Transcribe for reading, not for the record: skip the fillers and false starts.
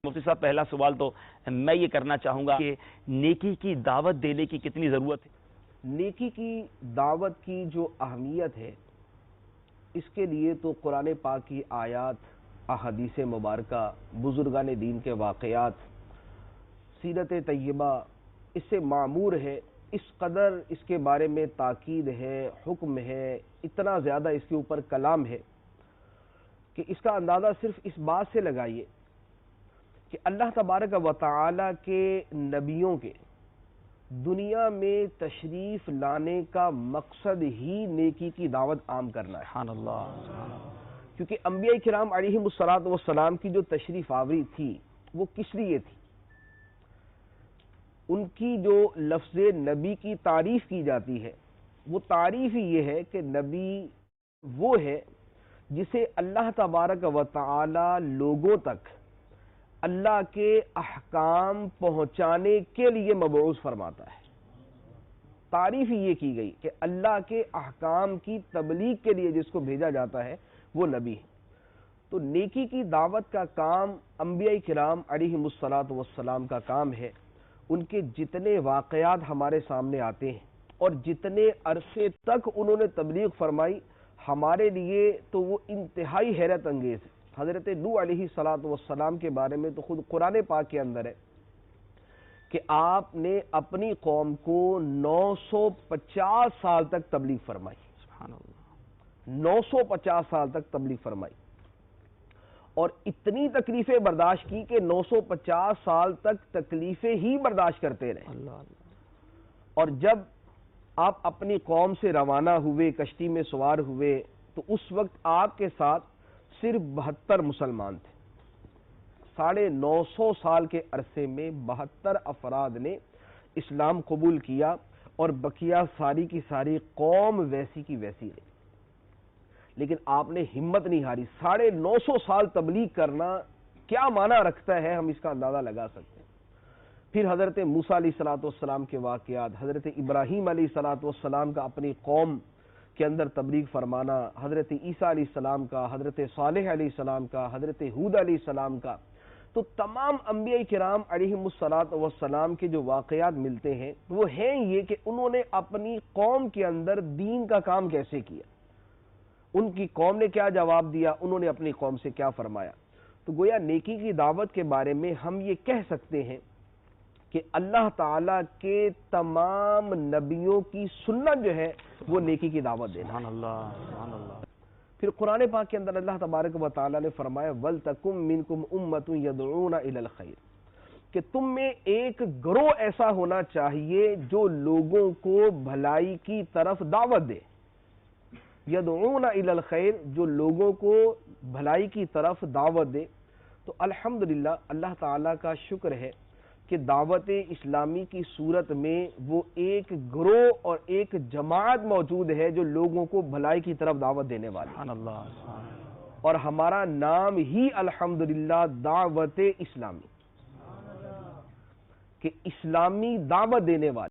مفتی صاحب پہلا سوال تو میں یہ کرنا چاہوں گا کہ نیکی کی دعوت دینے کی کتنی ضرورت ہے؟ نیکی کی دعوت کی جو اہمیت ہے اس کے لیے تو قرآن پاک کی آیات، احادیث مبارکہ، بزرگان دین کے واقعات، سیرت طیبہ اس سے معمور ہے. اس قدر اس کے بارے میں تاکید ہے، حکم ہے، اتنا زیادہ اس کے اوپر کلام ہے کہ اس کا اندازہ صرف اس بات سے لگائیے کہ اللہ تبارک و تعالی کے نبیوں کے دنیا میں تشریف لانے کا مقصد ہی نیکی کی دعوت عام کرنا ہے. سبحان اللہ. کیونکہ انبیاء کرام علیہم الصلوۃ والسلام کی جو تشریف آوری تھی وہ کس لیے تھی؟ ان کی جو لفظ نبی کی تعریف کی جاتی ہے وہ تعریف ہی یہ ہے کہ نبی وہ ہے جسے اللہ تبارک و تعالی لوگوں تک اللہ کے احکام پہنچانے کے لیے مبعوث فرماتا ہے. تعریف ہی یہ کی گئی کہ اللہ کے احکام کی تبلیغ کے لیے جس کو بھیجا جاتا ہے وہ نبی ہے. تو نیکی کی دعوت کا کام انبیاء کرام علیہم الصلوۃ والسلام کا کام ہے. ان کے جتنے واقعات ہمارے سامنے آتے ہیں اور جتنے عرصے تک انہوں نے تبلیغ فرمائی ہمارے لیے تو وہ انتہائی حیرت انگیز ہے. حضرت نوح علیہ الصلوۃ والسلام کے بارے میں تو خود قرآن پاک کے اندر ہے کہ آپ نے اپنی قوم کو 950 سال تک تبلیغ فرمائی. سبحان اللہ. 950 سال تک تبلیغ فرمائی اور اتنی تکلیفیں برداشت کی کہ 950 سال تک تکلیفیں ہی برداشت کرتے رہے. اور جب آپ اپنی قوم سے روانہ ہوئے، کشتی میں سوار ہوئے، تو اس وقت آپ کے ساتھ صرف 72 مسلمان تھے. 950 سال کے عرصے میں 72 افراد نے اسلام قبول کیا اور بقیہ ساری کی ساری قوم ویسی کی ویسی رہی. لیکن آپ نے ہمت نہیں ہاری. 950 سال تبلیغ کرنا کیا معنی رکھتا ہے ہم اس کا اندازہ لگا سکتے ہیں. پھر حضرت موسیٰ علیہ الصلوۃ والسلام کے واقعات، حضرت ابراہیم علیہ الصلوۃ والسلام کا اپنی قوم کے اندر تبلیغ فرمانا، حضرت عیسیٰ علیہ السلام کا، حضرت صالح علیہ السلام کا، حضرت ہود علیہ السلام کا. تو تمام انبیاء کرام علیہم الصلوۃ والسلام کے جو واقعات ملتے ہیں وہ ہیں یہ کہ انہوں نے اپنی قوم کے اندر دین کا کام کیسے کیا، ان کی قوم نے کیا جواب دیا، انہوں نے اپنی قوم سے کیا فرمایا. تو گویا نیکی کی دعوت کے بارے میں ہم یہ کہہ سکتے ہیں کہ اللہ تعالی کے تمام نبیوں کی سنت جو ہے وہ نیکی کی دعوت دینا. سبحان اللہ. سبحان اللہ. پھر قرآن پاک کے اندر اللہ تبارک و تعالی نے فرمایا وَلْتَكُمْ مِنْكُمْ أُمَّةٌ يَدْعُونَ إِلَى الْخَيْرِ کہ تم میں ایک گروہ ایسا ہونا چاہیے جو لوگوں کو بھلائی کی طرف دعوت دے. یدعون الی الخیر، جو لوگوں کو بھلائی کی طرف دعوت دے. تو الحمدللہ اللہ تعالیٰ کا شکر ہے کہ دعوت اسلامی کی صورت میں وہ ایک گروہ اور ایک جماعت موجود ہے جو لوگوں کو بھلائی کی طرف دعوت دینے والی. سبحان اللہ. اور ہمارا نام ہی الحمدللہ دعوت اسلامی، کہ اسلامی دعوت دینے والے.